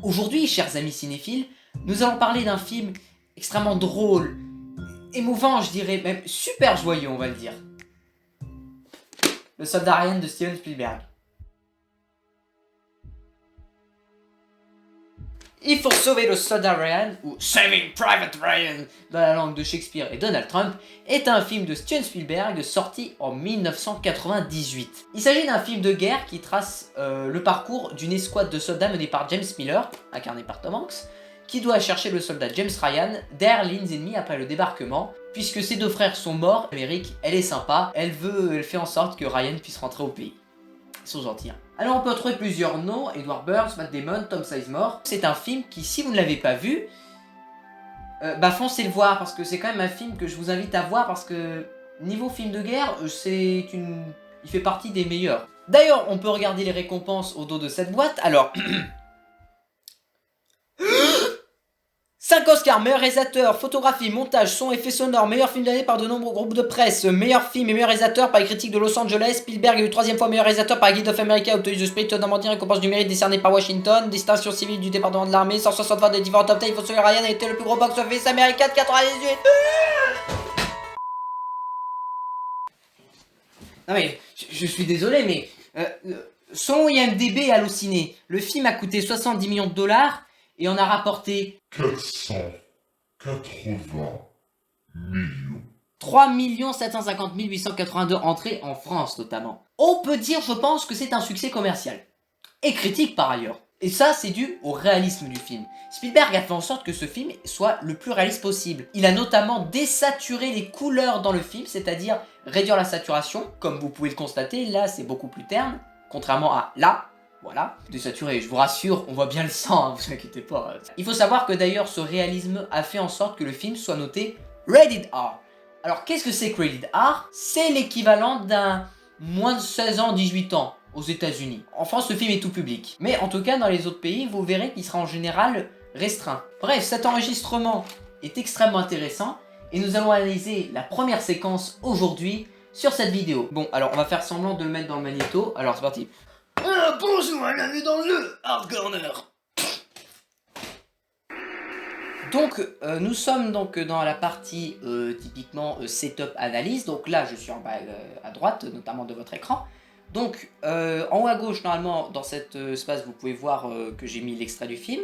Aujourd'hui, chers amis cinéphiles, nous allons parler d'un film extrêmement drôle, émouvant, je dirais même super joyeux, on va le dire. Le Soldat Ryan de Steven Spielberg. Il faut sauver le Soldat Ryan, ou Saving Private Ryan dans la langue de Shakespeare et Donald Trump, est un film de Steven Spielberg sorti en 1998. Il s'agit d'un film de guerre qui trace le parcours d'une escouade de soldats menée par James Miller, incarné par Tom Hanks, qui doit chercher le soldat James Ryan derrière les lignes ennemies après le débarquement. Puisque ses deux frères sont morts, Amérique, elle est sympa, elle fait en sorte que Ryan puisse rentrer au pays. Ils sont gentils. Alors on peut trouver plusieurs noms, Edward Burns, Matt Damon, Tom Sizemore. C'est un film qui, si vous ne l'avez pas vu, foncez le voir, parce que c'est quand même un film que je vous invite à voir, parce que niveau film de guerre, il fait partie des meilleurs. D'ailleurs, on peut regarder les récompenses au dos de cette boîte. Alors, 5 Oscars, meilleur réalisateur, photographie, montage, son, effets sonores, meilleur film de l'année par de nombreux groupes de presse, meilleur film et meilleur réalisateur par les critiques de Los Angeles. Spielberg est eu 3e fois meilleur réalisateur par Guild of America, obtenu The Spirit of Normandie, récompense du mérite décernée par Washington, distinction civile du département de l'armée, 160 des différents top 10. Il faut sauver Ryan a été le plus gros box-office américain de 98. Non mais, je suis désolé, mais son IMDB halluciné. Le film a coûté 70 millions de dollars et en a rapporté 480 millions. 3 750 882 entrées en France notamment. On peut dire, je pense, que c'est un succès commercial. Et critique par ailleurs. Et ça, c'est dû au réalisme du film. Spielberg a fait en sorte que ce film soit le plus réaliste possible. Il a notamment désaturé les couleurs dans le film, c'est-à-dire réduire la saturation. Comme vous pouvez le constater, là, c'est beaucoup plus terne, contrairement à là. Voilà, désaturé, je vous rassure, on voit bien le sang, hein, vous inquiétez pas. Il faut savoir que d'ailleurs, ce réalisme a fait en sorte que le film soit noté Rated R. Alors, qu'est-ce que c'est que Rated R? C'est l'équivalent d'un moins de 16 ans, 18 ans aux États-Unis. En France, le film est tout public. Mais en tout cas, dans les autres pays, vous verrez qu'il sera en général restreint. Bref, cet enregistrement est extrêmement intéressant et nous allons analyser la première séquence aujourd'hui sur cette vidéo. Bon, alors on va faire semblant de le mettre dans le magnéto. Alors, c'est parti. Bonjour, bienvenue dans le Hard Corner. Donc, nous sommes donc dans la partie typiquement setup analyse. Donc là, je suis en bas à droite, notamment de votre écran. Donc, en haut à gauche, normalement, dans cet espace, vous pouvez voir que j'ai mis l'extrait du film.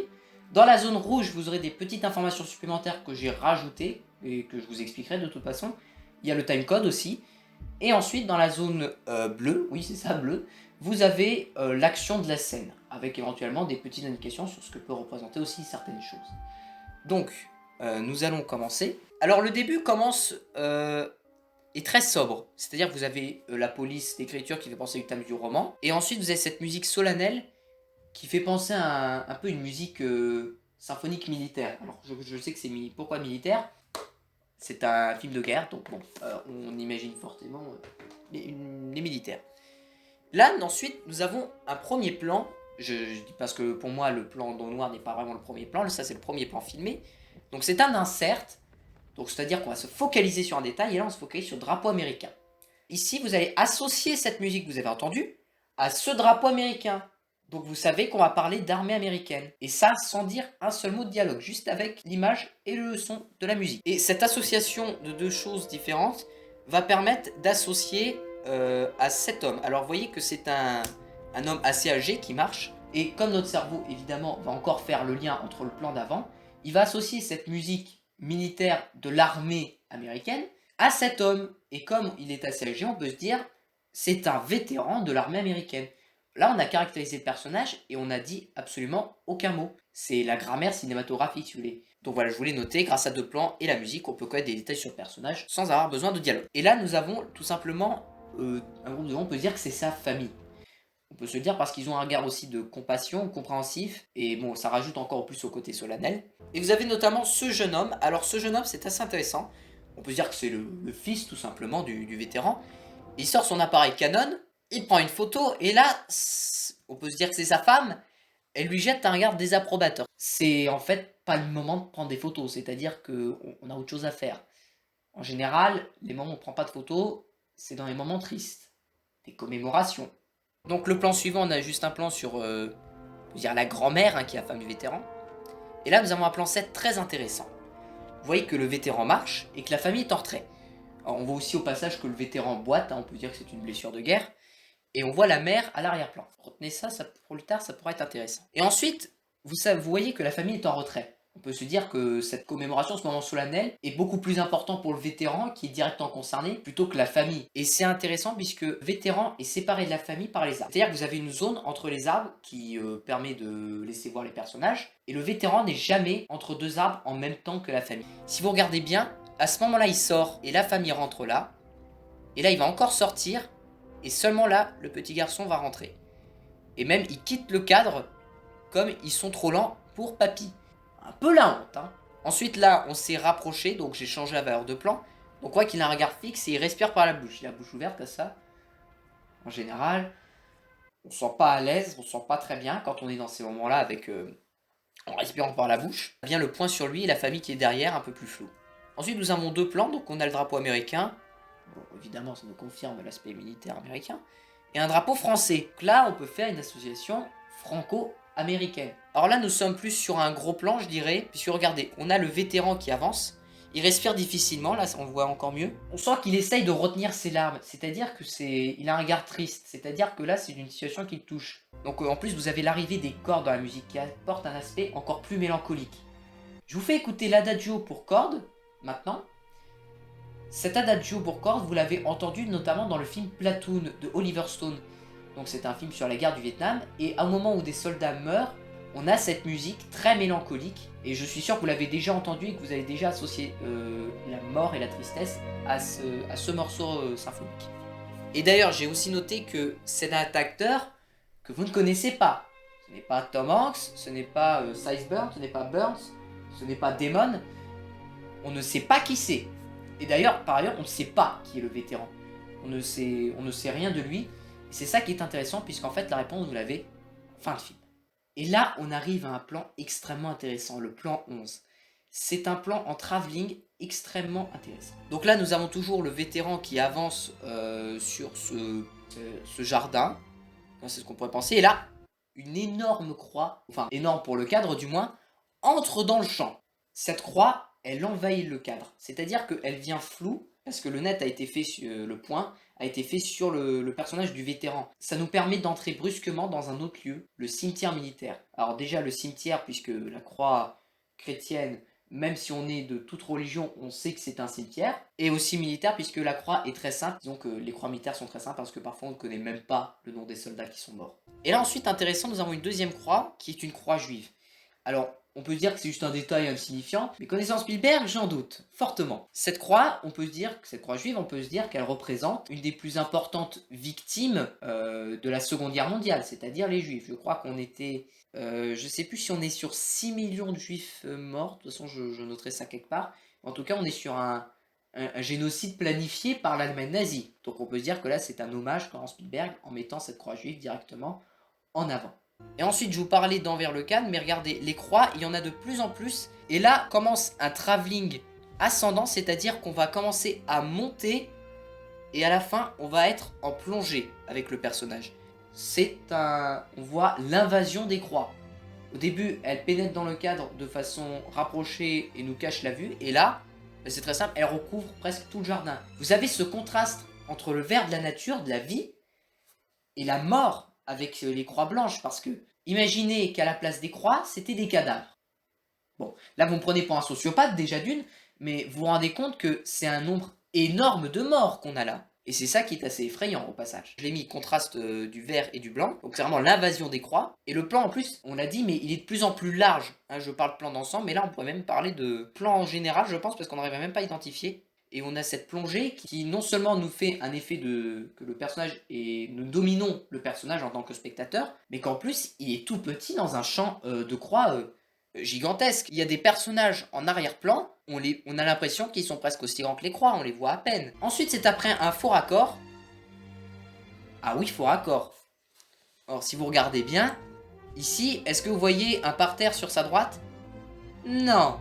Dans la zone rouge, vous aurez des petites informations supplémentaires que j'ai rajoutées et que je vous expliquerai de toute façon. Il y a le timecode aussi. Et ensuite, dans la zone bleue, oui c'est ça, bleu, vous avez l'action de la scène, avec éventuellement des petites indications sur ce que peut représenter aussi certaines choses. Donc, nous allons commencer. Alors, le début commence est très sobre, c'est-à-dire que vous avez la police d'écriture qui fait penser au thème du roman, et ensuite vous avez cette musique solennelle qui fait penser à un peu une musique symphonique militaire. Alors, je sais que c'est pourquoi militaire? C'est un film de guerre, donc bon, on imagine forcément les militaires. Là, ensuite, nous avons un premier plan. Je dis parce que pour moi, le plan dans le noir n'est pas vraiment le premier plan. Ça, c'est le premier plan filmé. Donc, c'est un insert. Donc, c'est-à-dire qu'on va se focaliser sur un détail. Et là, on se focalise sur le drapeau américain. Ici, vous allez associer cette musique que vous avez entendue à ce drapeau américain. Donc, vous savez qu'on va parler d'armée américaine. Et ça, sans dire un seul mot de dialogue. Juste avec l'image et le son de la musique. Et cette association de deux choses différentes va permettre d'associer à cet homme. Alors vous voyez que c'est un homme assez âgé qui marche, et comme notre cerveau évidemment va encore faire le lien entre le plan d'avant, il va associer cette musique militaire de l'armée américaine à cet homme, et comme il est assez âgé, on peut se dire c'est un vétéran de l'armée américaine. Là on a caractérisé le personnage et on n'a dit absolument aucun mot. C'est la grammaire cinématographique si vous voulez. Donc voilà, je voulais noter, grâce à deux plans et la musique, on peut connaître des détails sur le personnage sans avoir besoin de dialogue. Et là nous avons tout simplement un groupe de gens, on peut dire que c'est sa famille. On peut se le dire parce qu'ils ont un regard aussi de compassion, compréhensif, et bon, ça rajoute encore plus au côté solennel. Et vous avez notamment ce jeune homme. Alors ce jeune homme, c'est assez intéressant. On peut se dire que c'est le fils tout simplement du vétéran. Il sort son appareil Canon, il prend une photo, et là, on peut se dire que c'est sa femme. Elle lui jette un regard désapprobateur. C'est en fait pas le moment de prendre des photos, c'est-à-dire qu'on a autre chose à faire. En général, les moments où on prend pas de photos, c'est dans les moments tristes, des commémorations. Donc le plan suivant, on a juste un plan sur peut dire la grand-mère, hein, qui est la femme du vétéran. Et là, nous avons un plan 7 très intéressant. Vous voyez que le vétéran marche et que la famille est en retrait. Alors, on voit aussi au passage que le vétéran boite, hein, on peut dire que c'est une blessure de guerre. Et on voit la mère à l'arrière-plan. Retenez ça, pour plus tard, ça pourrait être intéressant. Et ensuite, vous voyez que la famille est en retrait. On peut se dire que cette commémoration, ce moment solennel, est beaucoup plus important pour le vétéran qui est directement concerné plutôt que la famille. Et c'est intéressant puisque le vétéran est séparé de la famille par les arbres. C'est-à-dire que vous avez une zone entre les arbres qui permet de laisser voir les personnages. Et le vétéran n'est jamais entre deux arbres en même temps que la famille. Si vous regardez bien, à ce moment-là, il sort et la famille rentre là. Et là, il va encore sortir. Et seulement là, le petit garçon va rentrer. Et même, il quitte le cadre comme ils sont trop lents pour papy. Un peu la honte, hein. Ensuite, là, on s'est rapproché, donc j'ai changé la valeur de plan. Donc on voit qu'il a un regard fixe et il respire par la bouche. Il a la bouche ouverte, comme ça. En général, on se sent pas à l'aise, on se sent pas très bien quand on est dans ces moments-là avec en respirant par la bouche. Bien le point sur lui et la famille qui est derrière, un peu plus flou. Ensuite, nous avons deux plans, donc on a le drapeau américain. Bon, évidemment, ça nous confirme l'aspect militaire américain. Et un drapeau français. Donc là, on peut faire une association franco-américaine. Alors là, nous sommes plus sur un gros plan, je dirais. Puisque regardez, on a le vétéran qui avance. Il respire difficilement, là, on le voit encore mieux. On sent qu'il essaye de retenir ses larmes. C'est-à-dire que il a un regard triste. C'est-à-dire que là, c'est une situation qui le touche. Donc en plus, vous avez l'arrivée des cordes dans la musique qui apporte un aspect encore plus mélancolique. Je vous fais écouter l'adagio pour cordes, maintenant. Cet adagio pour cordes, vous l'avez entendu notamment dans le film Platoon de Oliver Stone. Donc c'est un film sur la guerre du Vietnam, et au moment où des soldats meurent, on a cette musique très mélancolique, et je suis sûr que vous l'avez déjà entendu et que vous avez déjà associé la mort et la tristesse à ce morceau symphonique. Et d'ailleurs, j'ai aussi noté que c'est un acteur que vous ne connaissez pas. Ce n'est pas Tom Hanks, ce n'est pas Sizeburn, ce n'est pas Burns, ce n'est pas Damon. On ne sait pas qui c'est. Et d'ailleurs, par ailleurs, on ne sait pas qui est le vétéran. On ne sait rien de lui. Et c'est ça qui est intéressant, puisqu'en fait, la réponse, vous l'avez en fin de film. Et là, on arrive à un plan extrêmement intéressant, le plan 11. C'est un plan en travelling extrêmement intéressant. Donc là, nous avons toujours le vétéran qui avance sur ce jardin. C'est ce qu'on pourrait penser. Et là, une énorme croix, enfin énorme pour le cadre du moins, entre dans le champ. Cette croix, elle envahit le cadre. C'est-à-dire qu'elle vient floue, parce que le net a été fait sur le point, a été fait sur le personnage du vétéran. Ça nous permet d'entrer brusquement dans un autre lieu, le cimetière militaire. Alors déjà le cimetière, puisque la croix chrétienne, même si on est de toute religion, on sait que c'est un cimetière. Et aussi militaire, puisque la croix est très simple. Disons que les croix militaires sont très simples, parce que parfois on ne connaît même pas le nom des soldats qui sont morts. Et là ensuite, intéressant, nous avons une deuxième croix, qui est une croix juive. Alors, on peut dire que c'est juste un détail insignifiant, mais connaissant Spielberg, j'en doute fortement. Cette croix, cette croix juive, on peut se dire qu'elle représente une des plus importantes victimes de la Seconde Guerre mondiale, c'est-à-dire les juifs. Je crois qu'on était, je sais plus si on est sur 6 millions de juifs morts, de toute façon je noterai ça quelque part. En tout cas, on est sur un génocide planifié par l'Allemagne nazie. Donc on peut se dire que là, c'est un hommage quand Spielberg en mettant cette croix juive directement en avant. Et ensuite, je vous parlais d'envers le cadre, mais regardez, les croix, il y en a de plus en plus. Et là, commence un travelling ascendant, c'est-à-dire qu'on va commencer à monter, et à la fin, on va être en plongée avec le personnage. On voit l'invasion des croix. Au début, elle pénètre dans le cadre de façon rapprochée et nous cache la vue. Et là, c'est très simple, elle recouvre presque tout le jardin. Vous avez ce contraste entre le vert de la nature, de la vie, et la mort avec les croix blanches, parce que imaginez qu'à la place des croix, c'était des cadavres. Bon, là vous me prenez pour un sociopathe déjà d'une, mais vous vous rendez compte que c'est un nombre énorme de morts qu'on a là. Et c'est ça qui est assez effrayant au passage. Je l'ai mis contraste du vert et du blanc, donc c'est vraiment l'invasion des croix. Et le plan en plus, on l'a dit, mais il est de plus en plus large. Hein, je parle plan d'ensemble, mais là on pourrait même parler de plan en général, je pense, parce qu'on n'arrive même pas à identifier. Et on a cette plongée qui non seulement nous fait un effet que le personnage nous dominons le personnage en tant que spectateur, mais qu'en plus il est tout petit dans un champ de croix gigantesque. Il y a des personnages en arrière-plan, on a l'impression qu'ils sont presque aussi grands que les croix, on les voit à peine. Ensuite c'est après un faux raccord. Ah oui, faux raccord. Alors si vous regardez bien, ici, est-ce que vous voyez un parterre sur sa droite? Non.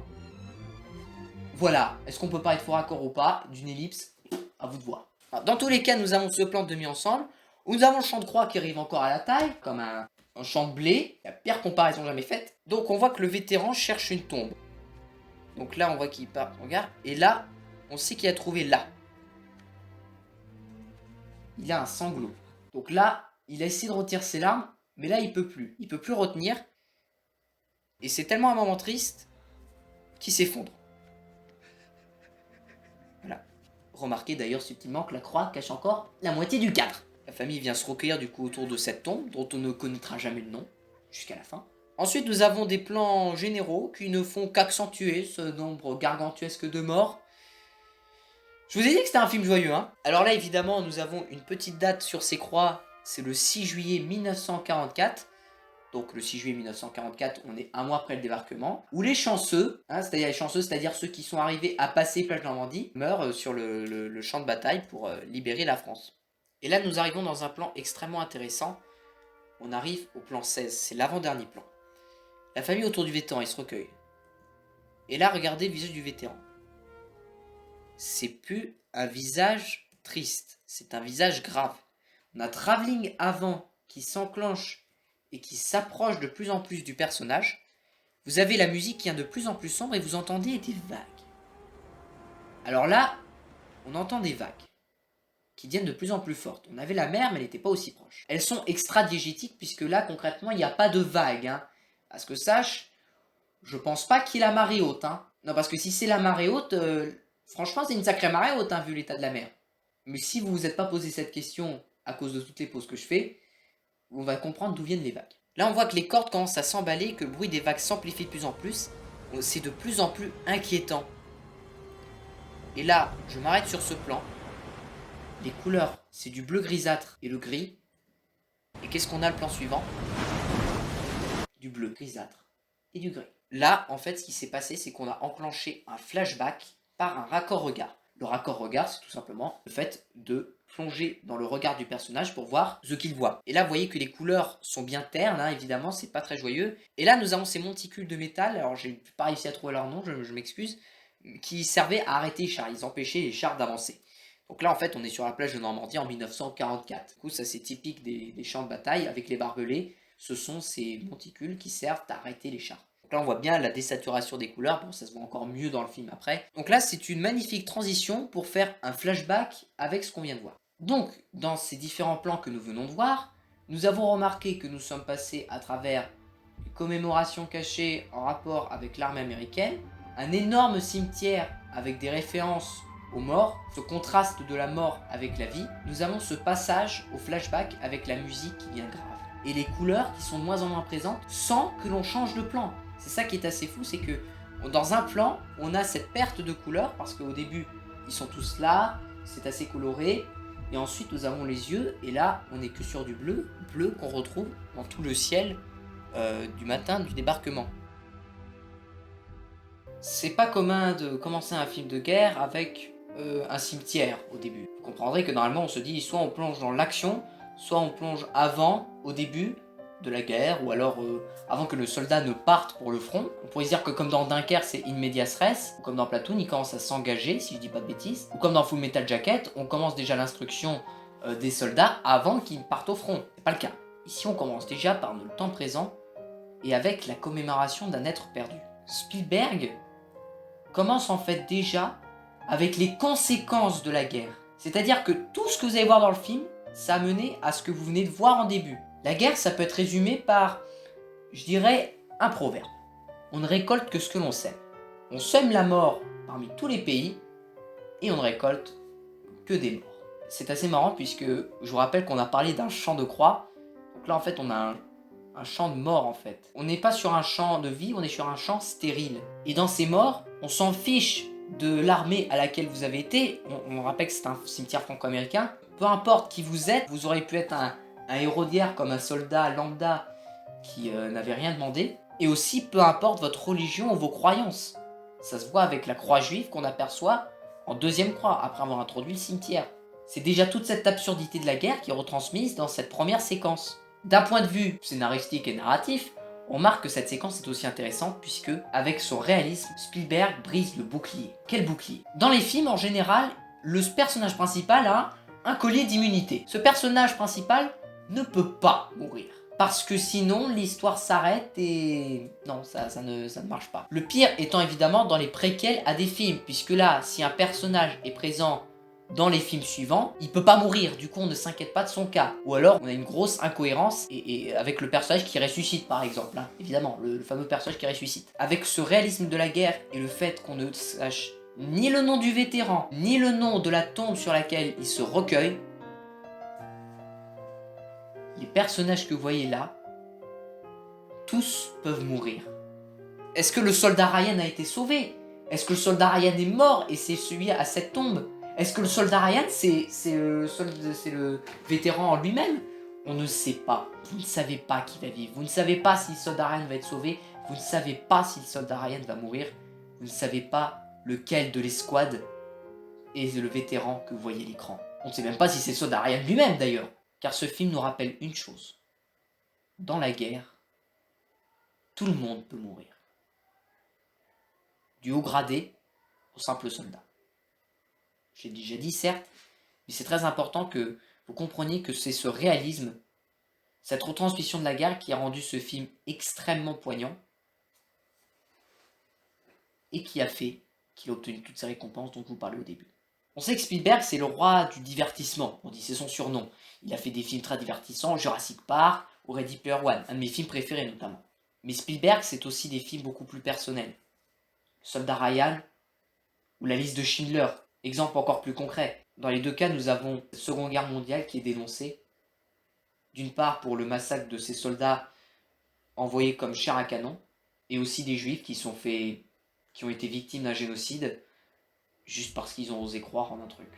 Voilà, est-ce qu'on peut parler de faux raccord ou pas, d'une ellipse? À vous de voir. Alors, dans tous les cas, nous avons ce plan de mis ensemble, où nous avons le champ de croix qui arrive encore à la taille, comme un un champ de blé, la pire comparaison jamais faite. Donc on voit que le vétéran cherche une tombe. Donc là on voit qu'il part, regarde, et là, on sait qu'il a trouvé là. Il a un sanglot. Donc là, il a essayé de retirer ses larmes, mais là il peut plus. Il peut plus retenir. Et c'est tellement un moment triste qu'il s'effondre. Voilà. Remarquez d'ailleurs subtilement que la croix cache encore la moitié du cadre. La famille vient se recueillir du coup autour de cette tombe, dont on ne connaîtra jamais le nom, jusqu'à la fin. Ensuite, nous avons des plans généraux qui ne font qu'accentuer ce nombre gargantuesque de morts. Je vous ai dit que c'était un film joyeux, hein. Alors là, évidemment, nous avons une petite date sur ces croix, c'est le 6 juillet 1944. Donc le 6 juillet 1944, on est un mois après le débarquement, où les chanceux, c'est-à-dire les chanceux, c'est-à-dire ceux qui sont arrivés à passer plage Normandie, meurent sur le champ de bataille pour libérer la France. Et là, nous arrivons dans un plan extrêmement intéressant. On arrive au plan 16, c'est l'avant-dernier plan. La famille autour du vétéran, il se recueille. Et là, regardez le visage du vétéran. C'est plus un visage triste, c'est un visage grave. On a Travelling avant qui s'enclenche et qui s'approche de plus en plus du personnage. Vous avez la musique qui vient de plus en plus sombre et vous entendez des vagues. Alors là, on entend des vagues qui deviennent de plus en plus fortes. On avait la mer, mais elle n'était pas aussi proche. Elles sont extra-diégétiques puisque là, concrètement, il n'y a pas de vagues. À ce que sache, je pense pas qu'il y ait la marée haute. Non, parce que si c'est la marée haute, franchement, c'est une sacrée marée haute, vu l'état de la mer. Mais si vous vous êtes pas posé cette question à cause de toutes les pauses que je fais, on va comprendre d'où viennent les vagues. Là, on voit que les cordes commencent à s'emballer, que le bruit des vagues s'amplifie de plus en plus. C'est de plus en plus inquiétant. Et là, je m'arrête sur ce plan. Les couleurs, c'est du bleu grisâtre et le gris. Et qu'est-ce qu'on a le plan suivant? Du bleu grisâtre et du gris. Là, en fait, ce qui s'est passé, c'est qu'on a enclenché un flashback par un raccord regard. Le raccord regard, c'est tout simplement le fait de plonger dans le regard du personnage pour voir ce qu'il voit. Et là, vous voyez que les couleurs sont bien ternes, évidemment, c'est pas très joyeux. Et là, nous avons ces monticules de métal, alors j'ai pas réussi à trouver leur nom, je m'excuse, qui servaient à arrêter les chars, ils empêchaient les chars d'avancer. Donc là, en fait, on est sur la plage de Normandie en 1944. Du coup, ça c'est typique des champs de bataille avec les barbelés. Ce sont ces monticules qui servent à arrêter les chars. Donc là, on voit bien la désaturation des couleurs. Bon, ça se voit encore mieux dans le film après. Donc là, c'est une magnifique transition pour faire un flashback avec ce qu'on vient de voir. Donc, dans ces différents plans que nous venons de voir, nous avons remarqué que nous sommes passés à travers les commémorations cachées en rapport avec l'armée américaine, un énorme cimetière avec des références aux morts, ce contraste de la mort avec la vie. Nous avons ce passage au flashback avec la musique qui vient grave et les couleurs qui sont de moins en moins présentes sans que l'on change de plan. C'est ça qui est assez fou, c'est que dans un plan, on a cette perte de couleurs parce qu'au début, ils sont tous là, c'est assez coloré, et ensuite nous avons les yeux, et là, on n'est que sur du bleu, bleu qu'on retrouve dans tout le ciel du matin du débarquement. C'est pas commun de commencer un film de guerre avec un cimetière au début. Vous comprendrez que normalement on se dit soit on plonge dans l'action, soit on plonge avant, au début de la guerre, ou alors avant que le soldat ne parte pour le front. On pourrait se dire que comme dans Dunkerque c'est in medias res, ou comme dans Platoon il commence à s'engager, si je dis pas de bêtises, ou comme dans Full Metal Jacket, on commence déjà l'instruction des soldats avant qu'ils partent au front. C'est pas le cas. Ici on commence déjà par le temps présent, et avec la commémoration d'un être perdu. Spielberg commence en fait déjà avec les conséquences de la guerre. C'est-à-dire que tout ce que vous allez voir dans le film, ça a mené à ce que vous venez de voir en début. La guerre, ça peut être résumé par, je dirais, un proverbe. On ne récolte que ce que l'on sème. On sème la mort parmi tous les pays et on ne récolte que des morts. C'est assez marrant puisque je vous rappelle qu'on a parlé d'un champ de croix. Donc là, en fait, on a un champ de mort, en fait. On n'est pas sur un champ de vie, on est sur un champ stérile. Et dans ces morts, on s'en fiche de l'armée à laquelle vous avez été. On rappelle que c'est un cimetière franco-américain. Peu importe qui vous êtes, vous auriez pu être un héros d'hier comme un soldat lambda qui n'avait rien demandé. Et aussi, peu importe votre religion ou vos croyances. Ça se voit avec la croix juive qu'on aperçoit en deuxième croix, après avoir introduit le cimetière. C'est déjà toute cette absurdité de la guerre qui est retransmise dans cette première séquence. D'un point de vue scénaristique et narratif, on remarque que cette séquence est aussi intéressante puisque, avec son réalisme, Spielberg brise le bouclier. Quel bouclier? Dans les films, en général, le personnage principal a un collier d'immunité. Ce personnage principal ne peut pas mourir. Parce que sinon, l'histoire s'arrête et... Non, ça ne marche pas. Le pire étant évidemment dans les préquels à des films, puisque là, si un personnage est présent dans les films suivants, il peut pas mourir, du coup on ne s'inquiète pas de son cas. Ou alors, on a une grosse incohérence et avec le personnage qui ressuscite par exemple, hein. Évidemment, le fameux personnage qui ressuscite. Avec ce réalisme de la guerre et le fait qu'on ne sache ni le nom du vétéran, ni le nom de la tombe sur laquelle il se recueille, les personnages que vous voyez là, tous peuvent mourir. Est-ce que le soldat Ryan a été sauvé? Est-ce que le soldat Ryan est mort et c'est celui à cette tombe? Est-ce que le soldat Ryan c'est le vétéran en lui-même? On ne sait pas. Vous ne savez pas qui va vivre. Vous ne savez pas si le soldat Ryan va être sauvé. Vous ne savez pas si le soldat Ryan va mourir. Vous ne savez pas lequel de l'escouade est le vétéran que vous voyez à l'écran. On ne sait même pas si c'est le soldat Ryan lui-même d'ailleurs. Car ce film nous rappelle une chose. Dans la guerre, tout le monde peut mourir. Du haut gradé au simple soldat. J'ai déjà dit certes, mais c'est très important que vous compreniez que c'est ce réalisme, cette retransmission de la guerre qui a rendu ce film extrêmement poignant et qui a fait qu'il a obtenu toutes ces récompenses dont je vous parlais au début. On sait que Spielberg, c'est le roi du divertissement, on dit c'est son surnom. Il a fait des films très divertissants, Jurassic Park ou Ready Player One, un de mes films préférés notamment. Mais Spielberg, c'est aussi des films beaucoup plus personnels. Le Soldat Ryan ou La Liste de Schindler, exemple encore plus concret. Dans les deux cas, nous avons la Seconde Guerre mondiale qui est dénoncée, d'une part pour le massacre de ces soldats envoyés comme chair à canon, et aussi des juifs qui ont été victimes d'un génocide, juste parce qu'ils ont osé croire en un truc.